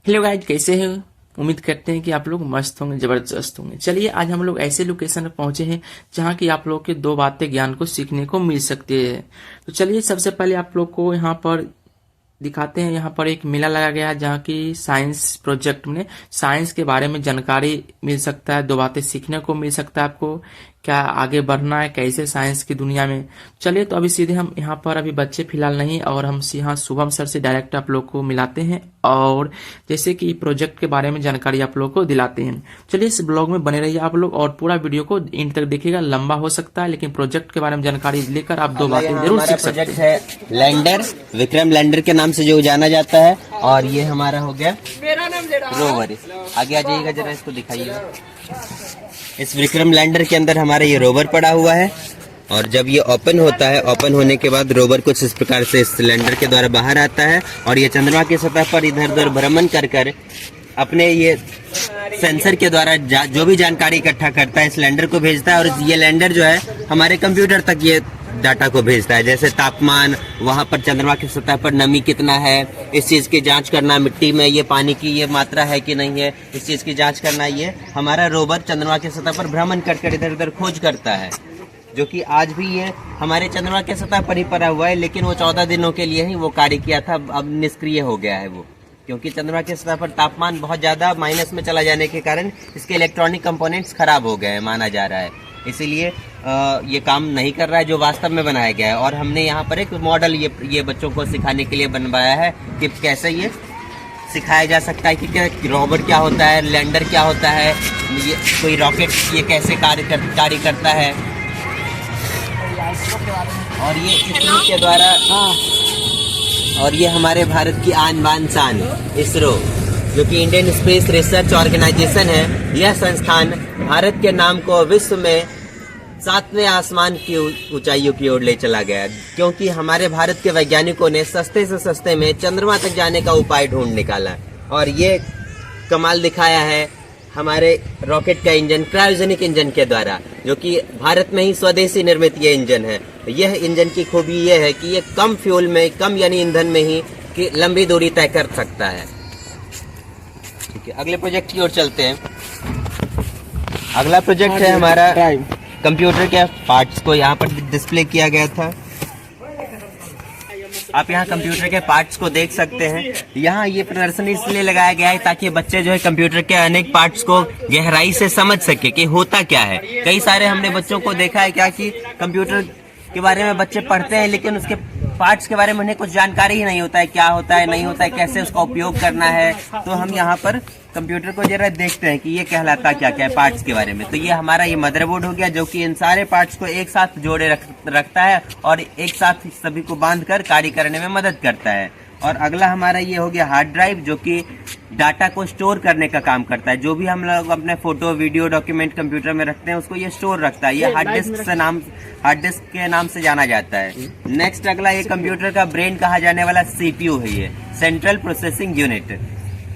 Hello guys, कैसे हैं? उम्मीद करते हैं कि आप लोग मस्त होंगे, जबरदस्त होंगे। चलिए आज हम लोग ऐसे लोकेशन पर पहुंचे हैं जहां की आप लोग के दो बातें ज्ञान को सीखने को मिल सकती है। तो चलिए सबसे पहले आप लोग को यहाँ पर दिखाते हैं। यहाँ पर एक मेला लगा गया है जहाँ की साइंस प्रोजेक्ट में साइंस के बारे में जानकारी मिल सकता है, दो बातें सीखने को मिल सकता है आपको, क्या आगे बढ़ना है कैसे साइंस की दुनिया में। चलिए तो अभी सीधे हम यहाँ पर अभी बच्चे फिलहाल नहीं, और हम यहाँ शुभम सर से डायरेक्ट आप लोग को मिलाते हैं और जैसे कि प्रोजेक्ट के बारे में जानकारी आप लोग को दिलाते हैं। चलिए इस ब्लॉग में बने रहिए आप लोग और पूरा वीडियो को इन तक देखिएगा। लंबा हो सकता है लेकिन प्रोजेक्ट के बारे में जानकारी लेकर आप दो बातें जरूर सीख सकते हैं। प्रोजेक्ट है लैंडर, विक्रम लैंडर के नाम से जो जाना जाता है, और ये हमारा हो गया रोवर। आगे आ जाइएगा जरा, इसको दिखाइएगा। इस विक्रम लैंडर के अंदर हमारा ये रोवर पड़ा हुआ है, और जब ये ओपन होता है, ओपन होने के बाद रोवर कुछ इस प्रकार से इस सिलेंडर के द्वारा बाहर आता है, और ये चंद्रमा की सतह पर इधर उधर भ्रमण कर कर अपने ये सेंसर के द्वारा जो भी जानकारी इकट्ठा करता है इस लैंडर को भेजता है। और ये लैंडर जो है हमारे कंप्यूटर तक ये डाटा को भेजता है, जैसे तापमान, वहाँ पर चंद्रमा की सतह पर नमी कितना है, इस चीज़ की जांच करना, मिट्टी में ये पानी की ये मात्रा है कि नहीं है, इस चीज़ की जांच करना। ये हमारा रोवर चंद्रमा की सतह पर भ्रमण कर इधर उधर खोज करता है, जो कि आज भी ये हमारे चंद्रमा के सतह पर ही पड़ा हुआ है। लेकिन वो 14 दिनों के लिए ही वो कार्य किया था, अब निष्क्रिय हो गया है वो, क्योंकि चंद्रमा के सतह पर तापमान बहुत ज़्यादा माइनस में चला जाने के कारण इसके इलेक्ट्रॉनिक कंपोनेंट्स खराब हो गए हैं माना जा रहा है, इसीलिए ये काम नहीं कर रहा है जो वास्तव में बनाया गया है। और हमने यहाँ पर एक मॉडल ये बच्चों को सिखाने के लिए बनवाया है कि कैसे ये सिखाया जा सकता है कि क्या रोवर क्या होता है, लैंडर क्या होता है, ये कोई रॉकेट ये कैसे कार्य करता है। और ये इसरो के द्वारा, और ये हमारे भारत की आन बान शान इसरो, जो कि इंडियन स्पेस रिसर्च ऑर्गेनाइजेशन है। यह संस्थान भारत के नाम को विश्व में 7वें आसमान की ऊंचाइयों की ओर ले चला गया, क्योंकि हमारे भारत के वैज्ञानिकों ने सस्ते से सस्ते में चंद्रमा तक जाने का उपाय ढूंढ निकाला, और ये कमाल दिखाया है हमारे रॉकेट का इंजन, क्रायोजेनिक इंजन के द्वारा, जो कि भारत में ही स्वदेशी निर्मित ये इंजन है। यह इंजन की खूबी यह है कि ये कम फ्यूल में, कम यानी ईंधन में ही कि लंबी दूरी तय कर सकता है। ठीक है, अगले प्रोजेक्ट की ओर चलते हैं। अगला प्रोजेक्ट है हमारा कंप्यूटर के पार्ट्स को यहाँ पर डिस्प्ले किया गया था। आप यहाँ कंप्यूटर के पार्ट्स को देख सकते हैं। यहाँ ये प्रदर्शनी इसलिए लगाया गया है ताकि बच्चे जो है कंप्यूटर के अनेक पार्ट्स को गहराई से समझ सके कि होता क्या है। कई सारे हमने बच्चों को देखा है क्या कि कंप्यूटर के बारे में बच्चे पढ़ते हैं, लेकिन उसके पार्ट्स के बारे में उन्हें कुछ जानकारी ही नहीं होता है, क्या होता है, नहीं होता है, कैसे उसका उपयोग करना है। तो हम यहाँ पर कंप्यूटर को जरा देखते हैं कि ये कहलाता क्या क्या है पार्ट्स के बारे में। तो ये हमारा ये मदरबोर्ड हो गया, जो कि इन सारे पार्ट्स को एक साथ जोड़े रखता है और एक साथ सभी को बांधकर कार्य करने में मदद करता है। और अगला हमारा ये हो गया हार्ड ड्राइव, जो कि डाटा को स्टोर करने का काम करता है। जो भी हम लोग अपने फोटो, वीडियो, डॉक्यूमेंट कंप्यूटर में रखते हैं उसको ये स्टोर रखता है। ये हार्ड डिस्क के नाम से जाना जाता है। नेक्स्ट अगला ये कंप्यूटर का ब्रेन कहा जाने वाला CPU है, ये सेंट्रल प्रोसेसिंग यूनिट।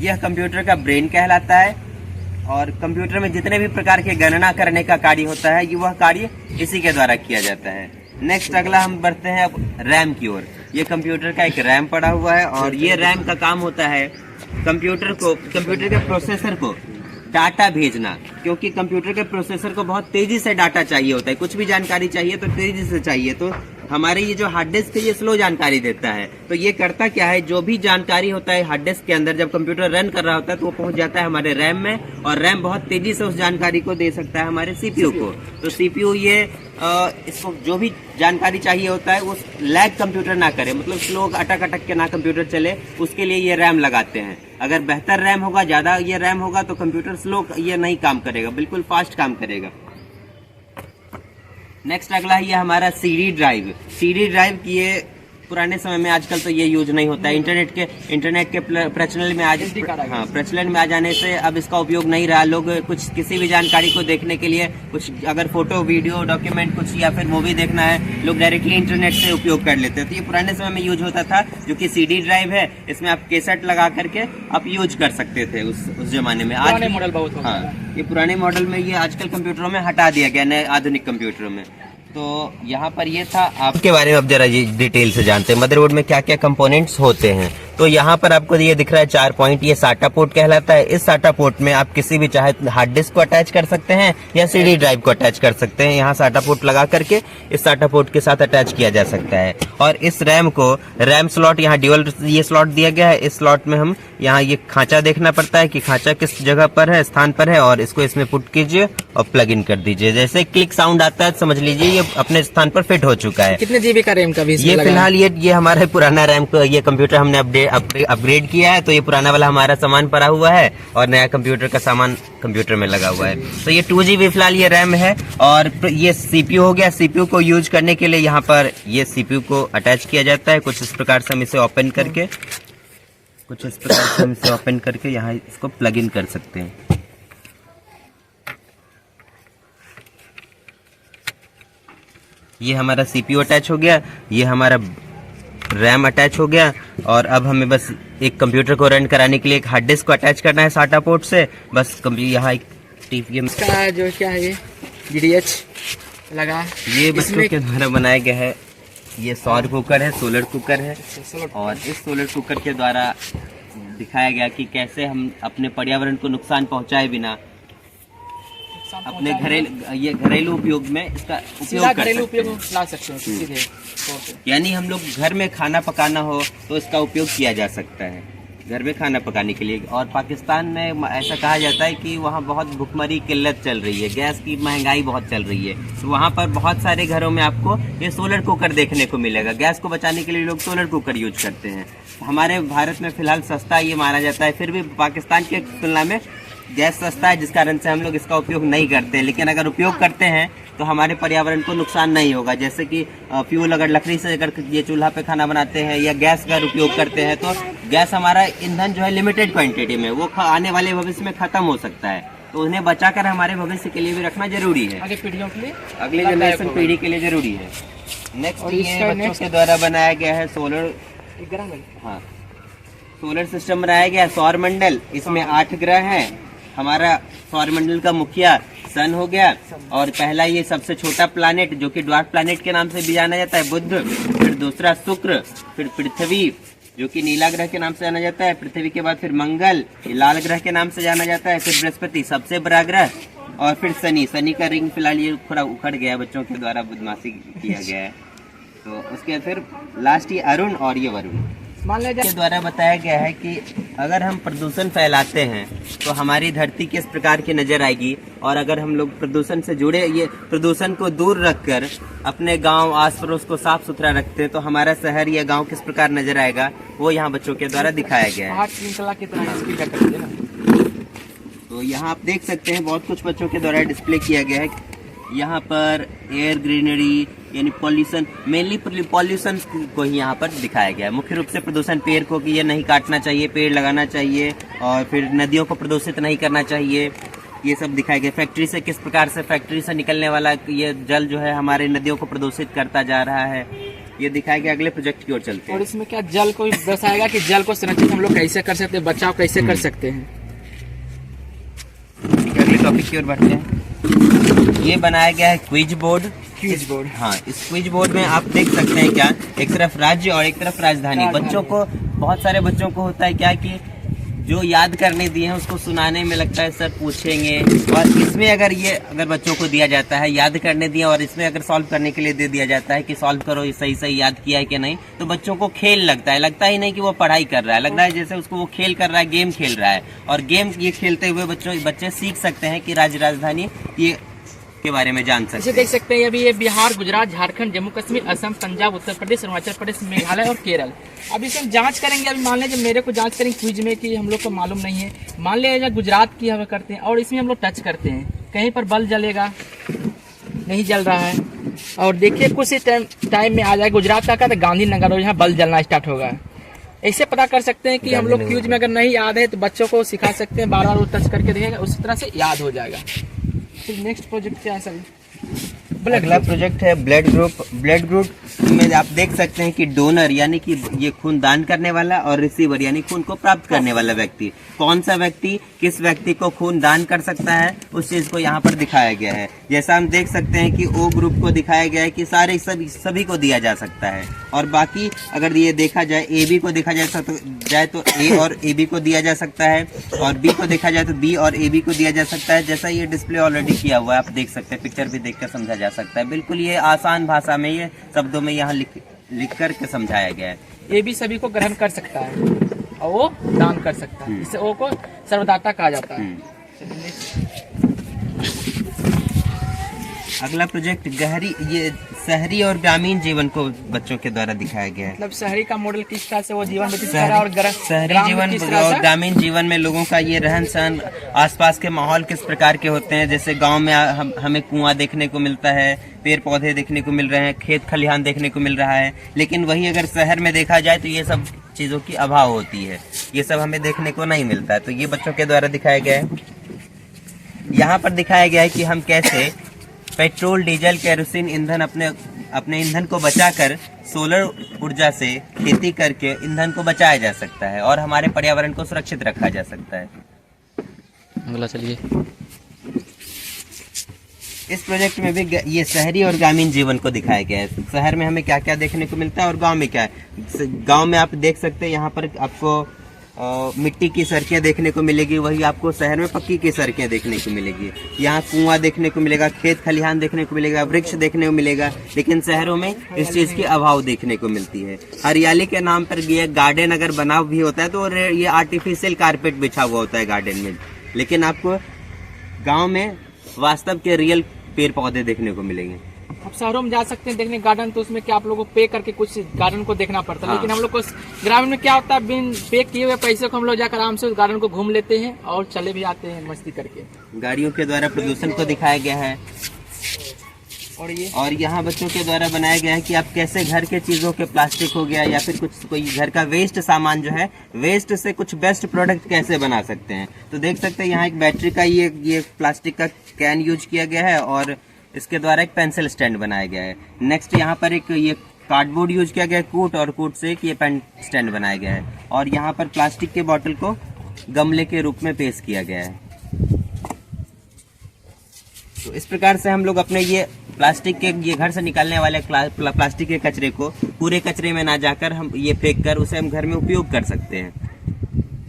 यह कंप्यूटर का ब्रेन कहलाता है, और कंप्यूटर में जितने भी प्रकार के गणना करने का कार्य होता है, ये वह कार्य इसी के द्वारा किया जाता है। नेक्स्ट अगला हम बढ़ते हैं अब रैम की ओर। ये कंप्यूटर का एक रैम पड़ा हुआ है, और ये रैम का काम होता है कंप्यूटर के प्रोसेसर को डाटा भेजना, क्योंकि कंप्यूटर के प्रोसेसर को बहुत तेजी से डाटा चाहिए होता है। कुछ भी जानकारी चाहिए तो तेजी से चाहिए, तो हमारे ये जो हार्ड डिस्क है ये स्लो जानकारी देता है। तो ये करता क्या है, जो भी जानकारी होता है हार्ड डिस्क के अंदर, जब कंप्यूटर रन कर रहा होता है तो वो पहुंच जाता है हमारे रैम में, और रैम बहुत तेजी से उस जानकारी को दे सकता है हमारे CPU को। तो CPU ये इसको जो भी जानकारी चाहिए होता है वो लैग कंप्यूटर ना करे, मतलब स्लो अटक के ना कंप्यूटर चले, उसके लिए ये रैम लगाते हैं। अगर बेहतर रैम होगा, ज्यादा ये रैम होगा, तो कंप्यूटर स्लो ये नहीं काम करेगा, बिल्कुल फास्ट काम करेगा। नेक्स्ट अगला है ये हमारा CD ड्राइव की ये पुराने समय में, आजकल तो ये यूज नहीं होता है। इंटरनेट के प्रचलन में आ जाने से अब इसका उपयोग नहीं रहा। लोग कुछ किसी भी जानकारी को देखने के लिए, कुछ अगर फोटो, वीडियो, डॉक्यूमेंट कुछ या फिर मूवी देखना है, लोग डायरेक्टली इंटरनेट से उपयोग कर लेते हैं। तो ये पुराने समय में यूज होता था, जो कि CD ड्राइव है। इसमें आप कैसेट लगा करके आप यूज कर सकते थे उस जमाने में। आज मॉडल बहुत, हाँ, ये पुराने मॉडल में ये आजकल कंप्यूटरों में हटा दिया गया, नए आधुनिक कंप्यूटरों में। तो यहाँ पर ये था। आपके बारे में अब जरा ये डिटेल से जानते हैं, मदरबोर्ड में क्या क्या कंपोनेंट्स होते हैं। तो यहाँ पर आपको ये दिख रहा है 4 पॉइंट, ये साटा पोर्ट कहलाता है। इस साटा पोर्ट में आप किसी भी चाहे हार्ड डिस्क को अटैच कर सकते हैं या CD ड्राइव को अटैच कर सकते हैं। यहाँ साटा पोर्ट लगा करके इस साटा पोर्ट के साथ अटैच किया जा सकता है। और इस रैम को रैम स्लॉट यहाँ ड्यूअल ये स्लॉट दिया गया है। इस स्लॉट में हम यहाँ ये खांचा देखना पड़ता है कि खांचा किस जगह पर है, स्थान पर है, और इसको इसमें पुट कीजिए और प्लग इन कर दीजिए। जैसे क्लिक साउंड आता है समझ लीजिए ये अपने स्थान पर फिट हो चुका है। कितने GB का रैम का भी ये फिलहाल ये हमारा पुराना रैम को ये कंप्यूटर हमने अपग्रेड किया है, तो ये पुराना वाला हमारा सामान पड़ा हुआ है और नया कंप्यूटर का सामान कंप्यूटर में लगा हुआ है। तो ये 2 GB फिलहाल ये रैम है। और ये CPU हो गया। CPU को यूज करने के लिए यहाँ पर ये CPU को अटैच किया जाता है। कुछ इस प्रकार से हम इसे ओपन करके यहाँ इसको प्लग इन कर सकते हैं। ये हमारा CPU अटैच हो गया, ये हमारा रैम अटैच हो गया। और अब हमें बस एक कंप्यूटर को रन कराने के लिए एक हार्ड डिस्क को अटैच करना है साटा पोर्ट से। बस यहाँ एक TPM का जो क्या है ये GDH लगा, ये बच्चों के द्वारा बनाया गया है। ये सौर कुकर है, सोलर कुकर है। और इस सोलर कुकर के द्वारा दिखाया गया कि कैसे हम अपने पर्यावरण को नुकसान पहुंचाए बिना अपने घरेलू उपयोग में इसका उपयोग ला सकते हैं सीधे तौर पे। यानी हम लोग घर में खाना पकाना हो तो इसका उपयोग किया जा सकता है, घर में खाना पकाने के लिए। और पाकिस्तान में ऐसा कहा जाता है कि वहाँ बहुत भुखमरी किल्लत चल रही है, गैस की महंगाई बहुत चल रही है। तो वहाँ पर बहुत सारे घरों में आपको ये सोलर कुकर देखने को मिलेगा। गैस को बचाने के लिए लोग सोलर कुकर यूज करते हैं। हमारे भारत में फिलहाल सस्ता ये माना जाता है, फिर भी पाकिस्तान की तुलना में गैस सस्ता है, जिस कारण से हम लोग इसका उपयोग नहीं करते हैं। लेकिन अगर उपयोग करते हैं तो हमारे पर्यावरण को नुकसान नहीं होगा। जैसे कि फ्यूल अगर लकड़ी से अगर ये चूल्हा पे खाना बनाते हैं या गैस का उपयोग करते हैं तो गैस हमारा ईंधन जो है लिमिटेड क्वांटिटी में, वो आने वाले भविष्य में खत्म हो सकता है। तो उन्हें बचाकर हमारे भविष्य के लिए भी रखना जरूरी है, आगे पीढ़ियों के लिए, अगली जनरेशन पीढ़ी के लिए जरूरी है। नेक्स्ट ये बच्चों के द्वारा बनाया गया है सोलर, हाँ सोलर सिस्टम बनाया गया है। सौर मंडल, इसमें 8 ग्रह हैं। हमारा सौर मंडल का मुखिया सन हो गया। और पहला ये सबसे छोटा प्लैनेट जो कि ड्वार्फ प्लैनेट के नाम से भी जाना जाता है, बुध। फिर दूसरा शुक्र, फिर पृथ्वी जो कि नीला ग्रह के नाम से जाना जाता है। पृथ्वी के बाद फिर मंगल, ये लाल ग्रह के नाम से जाना जाता है। फिर बृहस्पति सबसे बड़ा ग्रह, और फिर शनि। शनि का रिंग फिलहाल ये थोड़ा उखड़ गया, बच्चों के द्वारा बदमाशी किया गया है। तो उसके फिर लास्ट ये अरुण और ये वरुण। मान लीजिए के द्वारा बताया गया है कि अगर हम प्रदूषण फैलाते हैं तो हमारी धरती किस प्रकार की नजर आएगी, और अगर हम लोग प्रदूषण से जुड़े, ये प्रदूषण को दूर रखकर अपने गांव आस पड़ोस को साफ सुथरा रखते हैं तो हमारा शहर या गांव किस प्रकार नजर आएगा, वो यहाँ बच्चों के द्वारा दिखाया गया है। तो यहाँ आप देख सकते हैं बहुत कुछ बच्चों के द्वारा डिस्प्ले किया गया है। यहाँ पर एयर ग्रीनरी यानी पॉल्यूशन, मेनली पॉल्यूशन को ही यहाँ पर दिखाया गया है। मुख्य रूप से प्रदूषण, पेड़ को कि ये नहीं काटना चाहिए, पेड़ लगाना चाहिए, और फिर नदियों को प्रदूषित नहीं करना चाहिए, ये सब दिखाया गया। फैक्ट्री से किस प्रकार से फैक्ट्री से निकलने वाला ये जल जो है हमारे नदियों को प्रदूषित करता जा रहा है, ये दिखाया गया। अगले प्रोजेक्ट की ओर चलते हैं। और इसमें क्या जल को दर्शाएगा कि जल को संरक्षित हम लोग कैसे कर सकते हैं, बचाव कैसे कर सकते हैं। अगले टॉपिक की ओर बढ़ते हैं। ये बनाया गया है क्विज बोर्ड। हाँ, इस क्विज बोर्ड में आप देख सकते हैं क्या, एक तरफ राज्य और एक तरफ राजधानी। बच्चों को, बहुत सारे बच्चों को होता है क्या कि जो याद करने दिए हैं उसको सुनाने में लगता है सर पूछेंगे, और इसमें अगर बच्चों को दिया जाता है याद करने दिया, और इसमें अगर सॉल्व करने के लिए दे दिया जाता है कि सॉल्व करो, ये सही सही याद किया है कि नहीं, तो बच्चों को खेल लगता है। लगता ही नहीं कि वो पढ़ाई कर रहा है, लग रहा है जैसे उसको वो खेल कर रहा है, गेम खेल रहा है। और गेम ये खेलते हुए बच्चे सीख सकते हैं कि राज्य राजधानी ये के बारे में जान सकते हैं। देख सकते हैं अभी ये बिहार, गुजरात, झारखंड, जम्मू कश्मीर, असम, पंजाब, उत्तर प्रदेश, अरुणाचल प्रदेश, मेघालय और केरल। अभी इसे हम जांच करेंगे। अभी मान लीजिए मेरे को जांच करेंगे क्विज में कि हम लोग को मालूम नहीं है। मान लीजिए गुजरात की हम करते हैं और इसमें हम लोग टच करते हैं, कहीं पर बल्ब जलेगा, नहीं जल रहा है। और देखिए कुछ टाइम में आ जाए गुजरात का तो गांधीनगर, और यहाँ बल्ब जलना स्टार्ट होगा। ऐसे पता कर सकते हैं कि हम लोग क्विज में अगर नहीं याद है तो बच्चों को सिखा सकते हैं, बार बार वो टच करके देखेंगे, उस तरह से याद हो जाएगा। फिर नेक्स्ट प्रोजेक्ट क्या है सर? अगला प्रोजेक्ट है ब्लड ग्रुप। ब्लड ग्रुप में आप देख सकते हैं कि डोनर यानी कि ये खून दान करने वाला और रिसीवर यानी खून को प्राप्त करने वाला व्यक्ति, कौन सा व्यक्ति किस व्यक्ति को खून दान कर सकता है उस चीज को यहाँ पर दिखाया गया है। जैसा हम देख सकते हैं कि ओ ग्रुप को दिखाया गया है कि सारे सभी को दिया जा सकता है, और बाकी अगर ये देखा जाए ए बी को देखा जाए तो ए और ए बी को दिया जा सकता है, और बी को देखा जाए तो बी और ए बी को दिया जा सकता है। जैसा ये डिस्प्ले ऑलरेडी किया हुआ है, आप देख सकते हैं, पिक्चर भी देखकर समझा जा सकता है। बिल्कुल ये आसान भाषा में ये शब्दों में यहाँ लिख कर के समझाया गया है। ए भी सभी को ग्रहण कर सकता है और वो दान कर सकता है, इसे ओ को सर्वदाता कहा जाता है। अगला प्रोजेक्ट ये शहरी और ग्रामीण जीवन को बच्चों के द्वारा दिखाया गया है। मतलब शहरी का मॉडल किस तरह से वो जीवन व्यतीत कर रहा है और शहरी जीवन और ग्रामीण जीवन में लोगों का ये रहन सहन, आसपास के माहौल किस प्रकार के होते हैं। जैसे गांव में हमें कुआं देखने को मिलता है, पेड़ पौधे देखने को मिल रहे हैं, खेत खलिहान देखने को मिल रहा है, लेकिन वही अगर शहर में देखा जाए तो ये सब चीजों की अभाव होती है, ये सब हमें देखने को नहीं मिलता है। तो ये बच्चों के द्वारा दिखाया गया है। यहाँ पर दिखाया गया है कि हम कैसे पेट्रोल, डीजल, केरोसिन ईंधन अपने ईंधन को बचाकर सोलर ऊर्जा से खेती करके ईंधन को बचाया जा सकता है और हमारे पर्यावरण को सुरक्षित रखा जा सकता है। अगला चलिए। इस प्रोजेक्ट में भी ये शहरी और ग्रामीण जीवन को दिखाया गया है। शहर में हमें क्या क्या देखने को मिलता है और गांव में क्या है। गांव में आप देख सकते हैं, यहाँ पर आपको मिट्टी की सड़कें देखने को मिलेगी, वही आपको शहर में पक्की की सड़कें देखने को मिलेगी। यहाँ कुआं देखने को मिलेगा, खेत खलिहान देखने को मिलेगा, वृक्ष देखने को मिलेगा, लेकिन शहरों में इस चीज की अभाव देखने को मिलती है। हरियाली के नाम पर ये गार्डन अगर बना भी होता है तो ये आर्टिफिशियल कारपेट बिछा हुआ होता है गार्डन में, लेकिन आपको गाँव में वास्तव के रियल पेड़ पौधे देखने को मिलेंगे। आप शहरों में जा सकते हैं देखने गार्डन, तो उसमें क्या आप लोगों को पे करके कुछ गार्डन को देखना पड़ता है। लेकिन हम लोग को ग्रामीण में क्या होता है, बिन पे किए हुए पैसे को हम लोग जाकर आराम से उस गार्डन को घूम लेते हैं और चले भी आते हैं मस्ती करके। गाड़ियों के द्वारा प्रदूषण को दिखाया गया है। और यहाँ बच्चों के द्वारा बनाया गया है कि आप कैसे घर के चीजों के, प्लास्टिक हो गया या फिर कोई घर का वेस्ट सामान जो है, वेस्ट से कुछ बेस्ट प्रोडक्ट कैसे बना सकते हैं। तो देख सकते हैं यहाँ एक बैटरी का ये प्लास्टिक का कैन यूज किया गया है और इसके द्वारा एक पेंसिल स्टैंड बनाया गया है। नेक्स्ट यहाँ पर एक ये कार्डबोर्ड यूज किया गया है कूट, और कूट से एक ये पेन स्टैंड बनाया गया है। और यहाँ पर प्लास्टिक के बोतल को गमले के रूप में पेश किया गया है। तो इस प्रकार से हम लोग अपने ये प्लास्टिक के ये घर से निकालने वाले प्लास्टिक के कचरे को पूरे कचरे में ना जाकर हम ये फेंक कर उसे हम घर में उपयोग कर सकते हैं।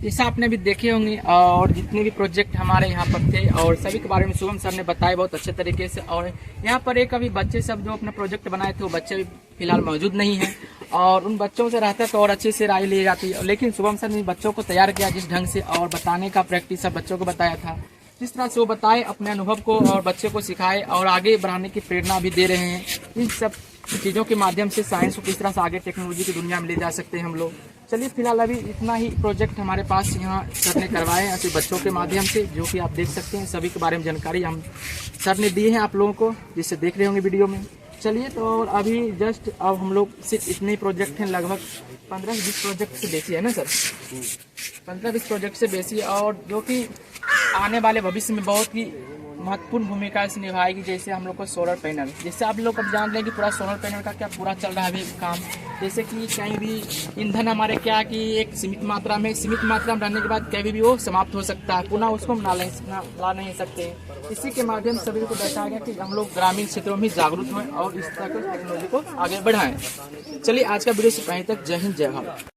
जैसा आपने भी देखे होंगे, और जितने भी प्रोजेक्ट हमारे यहाँ पर थे और सभी के बारे में शुभम सर ने बताया बहुत अच्छे तरीके से। और यहाँ पर एक अभी बच्चे सब जो अपना प्रोजेक्ट बनाए थे वो बच्चे भी फिलहाल मौजूद नहीं है, और उन बच्चों से रहता तो और अच्छे से राय ली जाती है। लेकिन शुभम सर ने बच्चों को तैयार किया जिस ढंग से, और बताने का प्रैक्टिस सब बच्चों को बताया था, जिस तरह से वो बताए अपने अनुभव को और बच्चे को सिखाए और आगे बढ़ाने की प्रेरणा भी दे रहे हैं। इन सब चीज़ों के माध्यम से साइंस को किस तरह से आगे टेक्नोलॉजी की दुनिया में ले जा सकते हैं हम लोग। चलिए फिलहाल अभी इतना ही प्रोजेक्ट हमारे पास यहाँ सर ने करवाए हैं ऐसे बच्चों के माध्यम से, जो कि आप देख सकते हैं। सभी के बारे में जानकारी हम सर ने दी है आप लोगों को, जिससे देख रहे होंगे वीडियो में। चलिए तो अभी जस्ट अब हम लोग सिर्फ इतने ही प्रोजेक्ट हैं, लगभग 15-20 प्रोजेक्ट से बेसी है ना सर, 15-20 प्रोजेक्ट से बेसी, और जो कि आने वाले भविष्य में बहुत ही महत्वपूर्ण भूमिका से निभाएगी। जैसे हम लोग को सोलर पैनल, जैसे आप लोग अब जान रहे हैं कि पूरा सोलर पैनल का क्या पूरा चल रहा है अभी काम। जैसे कि कहीं भी ईंधन हमारे क्या कि एक सीमित मात्रा में रहने के बाद कभी भी वो समाप्त हो सकता है, पुनः उसको हम ला नहीं सकते। इसी के माध्यम से सभी को दर्शाया गया कि हम लोग ग्रामीण क्षेत्रों में जागरूक हों और इस तरह की टेक्नोलॉजी को आगे बढ़ाएं। चलिए आज का वीडियो से कहीं तक, जय हिंद जय भारत।